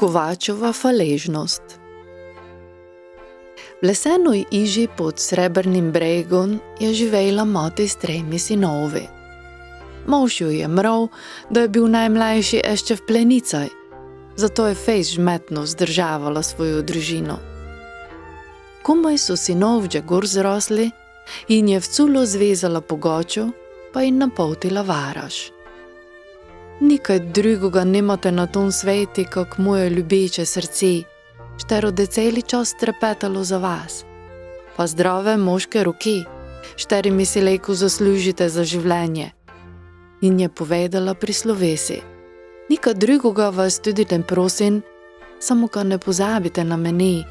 Kovačova hvaležnost. V lesenoj iži pod Srebrnim bregom je živela mati s 3 sinovi. Mož jo je mral, da je bil najmlajši ještě v plenicaj, zato je fejst žmetno vzdržavala svojo družino. Komaj so sinovđe gor zrosli in je v culo zvezala pogočo, pa in napoltila Varaž. Nikaj drugoga nemate na tom sveti, kak moje ljubeče srce, štero de celi čas trepetalo za vas. Pa zdrave moške roke, šterimi si lejko zaslužite za življenje. In je povedala pri slovesi: nikaj drugoga vas tudi ne prosim, samo ka ne pozabite na mene,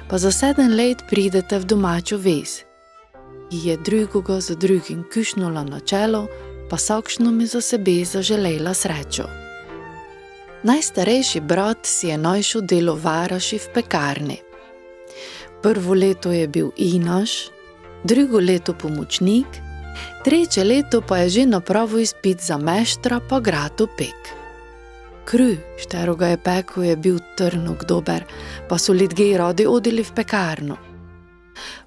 pa za 7 let pridete v domačo ves. Ji je drugoga za drugim kušnula na čelo, pa sakšno mi za sebe zaželela srečo. Najstarejši brat si je našel delo v Varaši v pekarni. Prvo leto je bil Inaš, drugo leto pomočnik, 3. leto pa je že napravil izpit za meštra pa gratu pek. Kruh, štero ga je pekel, je bil trnok dober, pa so ljudje radi odili v pekarno.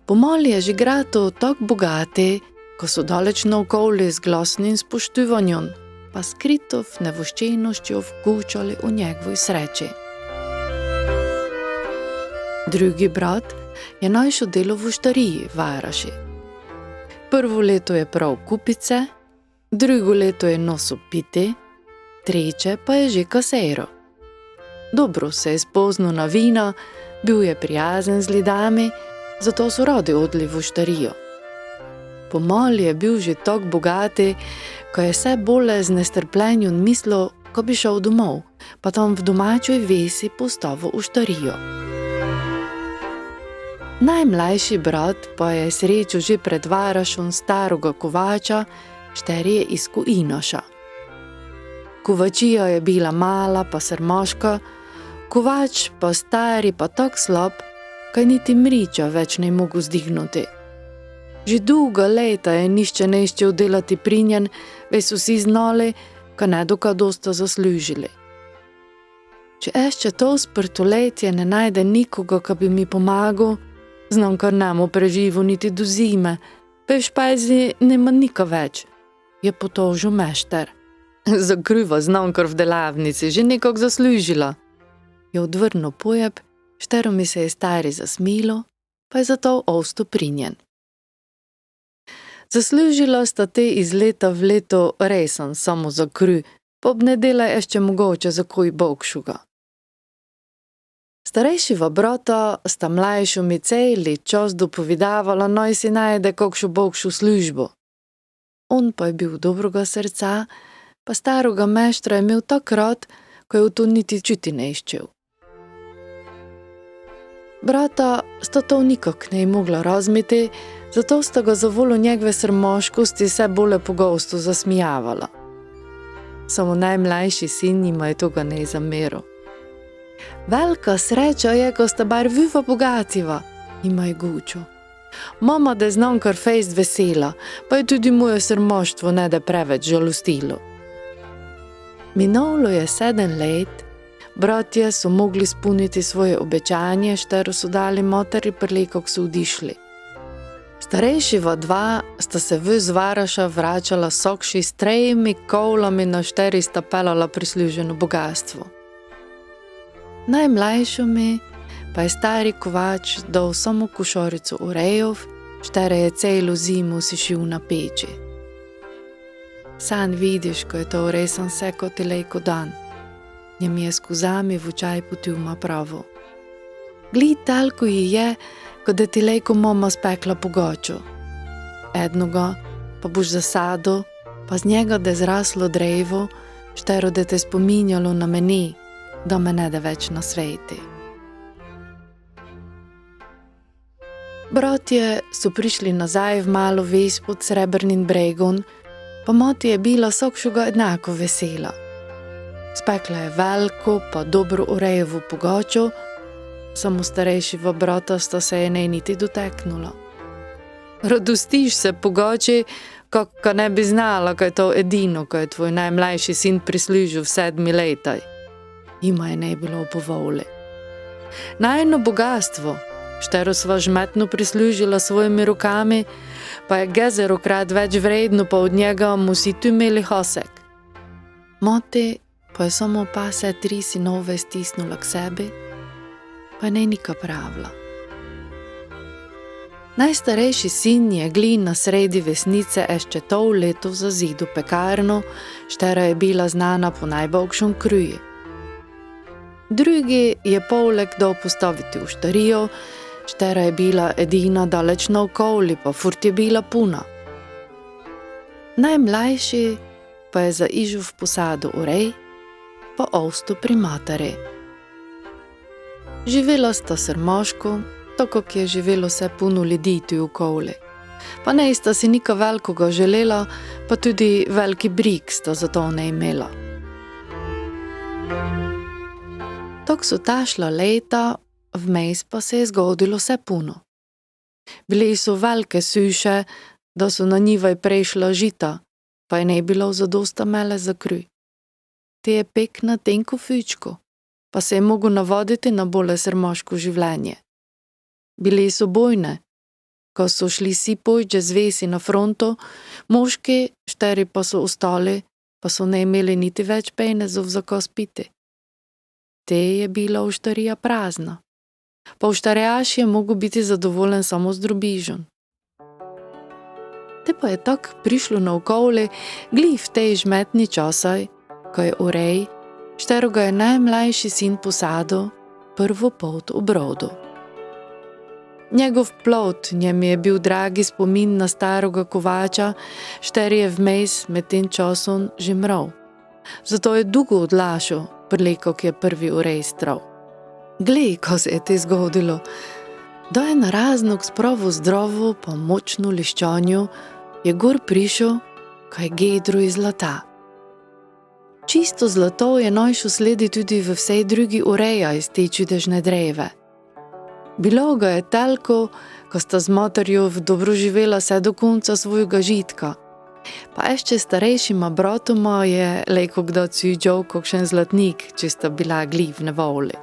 Pomali je že grato tako bogati, ko so daleč naokoli z glasnim spoštovanjem, pa skrito v nevoščenostjo vkučali o njegovoj sreči. Drugi brat je našel delo v oštariji v Varaši. Prvo leto je prav kupice, drugo leto je nosil piti, 3. pa je že kasero. Dobro se je spoznal na vina, bil je prijazen z ljudmi, zato so radi odli v oštarijo. Pomali je bil že tako bogati, ko je vse bolje z nestrpljenjem mislil, ko bi šel domov, pa tam v domačoj vesi postavil oštarijo. Najmlajši brat pa je srečal že pred Varašom staroga kovača, šterje iz Inaša. Kovačija je bila mala pa srmoška, kovač pa stari pa tak slab, kaj niti mriča več ne mogu zdignuti. Že dolga leta je nišče neščel delati pri njen, već so vsi znali, ka ne doka dosta zaslužili. Če ještě to sprtoletje ne najde nikoga, ka bi mi pomagal, znam kar nemo preživo niti do zime, pa v špajzi nema nika več, je potožil mešter. Zakriva znam kar v delavnici, že nekak zaslužila, je odvrnil pojeb, štero mi se je stari zasmilo, pa je zato ostal pri njen. Zaslužila sta te iz leta v leto resen samo za kruh, pa ob nedelaj ještě mogoče za koj bokšuga. Starejšiva brata sta mlajšu mi celi čas dopovedavala, naj si najde kakšo bokšu službo. On pa je bil dobroga srca, pa staroga meštra je imel tak rad, ko je v to niti čuti ne iščel. Brata sta to nikak ne mogla razmeti, zato sta ga za voljo njegove srmoškosti vse bolje pogosto zasmijavala. Samo najmlajši sin jima je toga ne zameril. Velika sreča je, ko sta bar viva bogativa, jima je gučo. Mama da je znam kar fejst vesela, pa je tudi moje srmoštvo ne da preveč žalostilo. Minolo je 7 let, bratje so mogli spuniti svoje obećanje, štero so dali materi prle, kak so odišli. Starejšiva 2 sta se v Varaša vračala sokši s 3 kovlami, na 4 sta pelala prisluženo bogatstvo. Najmlajšo mi pa je stari kovač dal samo košarico orejov, štere je celo zimu sušil na peči. San vidiš, ko je to resen seko ti lejko dan, njem je skuzami v očaj potilma pravo. Glej talko ji je, ko da ti lejko mama spekla pogačo. Jednoga pa boš zasadil, pa z njega da zraslo drevo, štero da te spominjalo na mene, da me ne da več na sveti. Bratje so prišli nazaj v malo ves pod Srebrnim bregom, pa mati je bila sokšuga enako vesela. Spekla je veliko pa dobro urejevo pogačo, samo starejšiva brata sta se je ne niti doteknula. Radostiš se pogači, kak ne bi znala, kaj je to edino, kaj je tvoj najmlajši sin prislužil v 7 letaj. ima je ne bilo po voli. Najno bogatstvo, štero sva žmetno prislužila svojimi rukami, pa je gezerokrat več vredno, pa od njega musiti imeli hosek. Moti pa je samo pase 3 sinove stisnula k sebi, pa je nika pravila. Najstarejši sin je gli na sredi vesnice ešče tol leto za zidu pekarno, štera je bila znana po najbolkšom kruji. Drugi je poleg dal postaviti v štarijo, štera je bila edina daleč naokoli, pa furt je bila puna. Najmlajši pa je zaižil v posadu urej, pa ovstu pri materi. Živela sta srmoško, tako ki je živelo vse puno ljudi tu okoli. Pa ne sta si nika velikoga želela, pa tudi veliki brik sta zato ne imela. Tako so tašla leta, vmes pa se je zgodilo vse puno. Bili so velike suše, da so na njivaj prešla žita, pa je ne bilo zadosta mele za kruj. Te je pek na tenko fičko, pa se je mogel navoditi na bolje srmoško življenje. Bili so bojne, ko so šli si pojče zvesi na fronto, moški, šteri pa so ostali, pa so ne imeli niti več penezov za ko spiti. Te je bila uštarija prazna, pa uštarjaš je mogel biti zadovoljen samo z drobižem. Te pa je tak prišlo naokoli, gli v tej žmetni časaj, ko je urej, štero ga je najmlajši sin posadil, prvo pot v brodu. Njegov plot njem je bil dragi spomin na staroga kovača, šter je vmes med tem časom že mrl. Zato je dugo odlašal, prleko, ki je prvi urej strav. Glej, ko se je te zgodilo, da je na raznog spravo zdravo pa močno liščanju, je gor prišel, kaj gedro iz zlata. Čisto zlato je najšel sledi tudi v vsej drugi ureja iz te čudežne dreve. Bilo ga je telko, ko sta z materjo v dobro živela vse do konca svojega žitka. Pa ešče starejšima bratoma je lejko kdo cujđal kakšen zlatnik, če sta bila gli v nevoli.